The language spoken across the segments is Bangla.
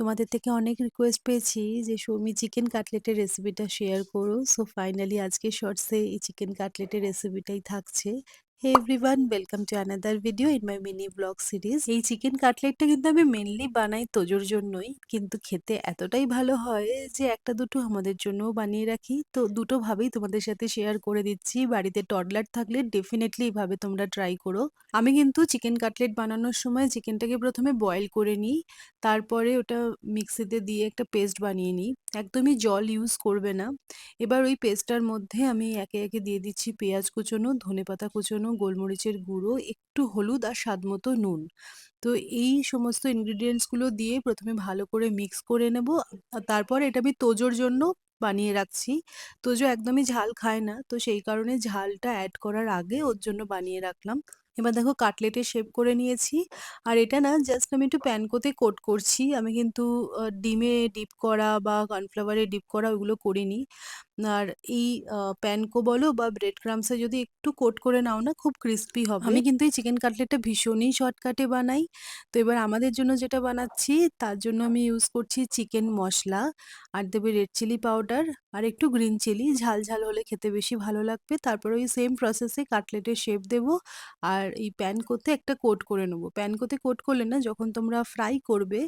তোমাদের থেকে অনেক রিকোয়েস্ট পেয়েছি যে সৌমি চিকেন কাটলেটের রেসিপিটা শেয়ার করো। সো ফাইনালি আজকে শর্টসে এই চিকেন কাটলেটের রেসিপিটাই থাকছে। Hey everyone, welcome to another video in my mini blog series. এই চিকেন কাটলেটটা কিন্তু আমি মেনলি বানাই তোজোর জন্যই, কিন্তু খেতে এতটাই ভালো হয় যে একটা দুটো আমাদের জন্যও বানিয়ে রাখি। তো দুটো ভাবেই তোমাদের সাথে শেয়ার করে দিচ্ছি। বাড়িতে টডলার থাকলে ডেফিনেটলি এইভাবে তোমরা ট্রাই করো। আমি কিন্তু চিকেন কাটলেট বানানোর সময় চিকেনটাকে প্রথমে বয়েল করে নিই, তারপরে ওটা মিক্সিতে দিয়ে একটা পেস্ট বানিয়ে নিই। একদমই জল ইউজ করবে না। এবার ওই পেস্টটার মধ্যে আমি একে একে দিয়ে দিচ্ছি পেঁয়াজ কুচোনো, ধনেপাতা কুচোনো, গোলমরিচের গুঁড়ো, একটু হলুদ আর স্বাদমতো নুন। তো এই সমস্ত ইনগ্রিডিয়েন্টসগুলো দিয়ে প্রথমে ভালো করে মিক্স করে নেব। আর তারপর এটা আমি তোজোর জন্য বানিয়ে রাখছি। তোজো একদমই ঝাল খায় না, তো সেই কারণে ঝালটা অ্যাড করার আগে ওর জন্য বানিয়ে রাখলাম। এবার দেখো কাটলেটের শেপ করে নিয়েছি। আর এটা না জাস্ট আমি একটু প্যানকোতে কোট করছি। আমি কিন্তু ডিমে ডিপ করা বা কর্নফ্লাওয়ারে ডিপ করা ওগুলো করিনি। আর এই প্যানকো বলো বা ব্রেড ক্রাম্বসে যদি একটু কোট করে নাও না, খুব ক্রিস্পি হবে। আমি কিন্তু এই চিকেন কাটলেটটা ভীষণই শর্টকাটে বানাই। তো এবার আমাদের জন্য যেটা বানাচ্ছি তার জন্য আমি ইউজ করছি চিকেন মশলা, আর দেবে রেড চিলি পাউডার, আর একটু গ্রিন চিলি। ঝাল ঝাল হলে খেতে বেশি ভালো লাগবে। তারপর ওই সেম প্রসেসে কাটলেটের শেপ দেবো। আর এই প্যানকোতে একটা কোট করে নেবো। প্যানকোতে কোট করলে না যখন তোমরা ফ্রাই করবে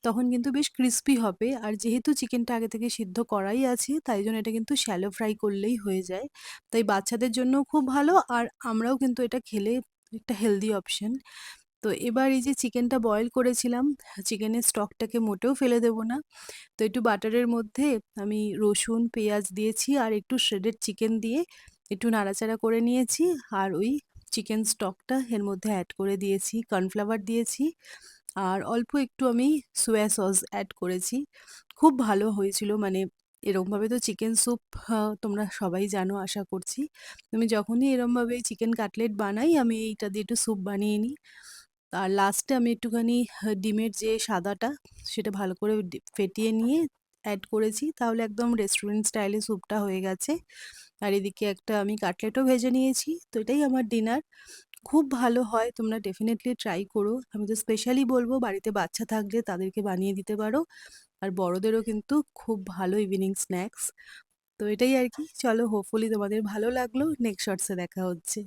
তখন কিন্তু বেশ ক্রিস্পি হবে। আর যেহেতু চিকেনটা আগে থেকে সিদ্ধ করাই আছে, তাই জন্য এটা কিন্তু শ্যালো ফ্রাই করলেই হয়ে যায়। তাই বাচ্চাদের জন্যও খুব ভালো, আর আমরাও কিন্তু এটা খেলে একটা হেলদি অপশন। তো এবার এই যে চিকেনটা বয়েল করেছিলাম, চিকেনের স্টকটাকে মোটেও ফেলে দেবো না। তো একটু বাটারের মধ্যে আমি রসুন পেঁয়াজ দিয়েছি আর একটু শ্রেডেড চিকেন দিয়ে একটু নাড়াচাড়া করে নিয়েছি। আর ওই চিকেন স্টকটা এর মধ্যে অ্যাড করে দিয়েছি, কর্নফ্লাওয়ার দিয়েছি, আর অল্প একটু আমি সোয়া সস অ্যাড করেছি। খুব ভালো হয়েছিল, মানে এরমভাবে তো চিকেন স্যুপ তোমরা সবাই জানো আশা করছি। আমি যখনই এরমভাবে চিকেন কাটলেট বানাই আমি এইটা দিয়ে একটু স্যুপ বানিয়ে নিই। আর লাস্টে আমি একটুখানি ডিমের যে সাদাটা সেটা ভালো করে ফেটিয়ে নিয়ে অ্যাড করেছি, তাহলে একদম রেস্টুরেন্ট স্টাইলে স্যুপটা হয়ে গেছে। আর এদিকে একটা আমি কাটলেটও ভেজে নিয়েছি। তো এটাই আমার ডিনার। খুব ভালো হয়, তোমরা ডেফিনেটলি ট্রাই করো। আমি তো স্পেশালি বলবো বাড়িতে বাচ্চা থাকলে তাদেরকে বানিয়ে দিতে পারো। আর বড়দেরও কিন্তু খুব ভালো ইভিনিং স্ন্যাক্স। তো এটাই আর কি। চলো, হোপফুলি তোমাদের ভালো লাগলো। নেক্সট শর্টসে দেখা হচ্ছে।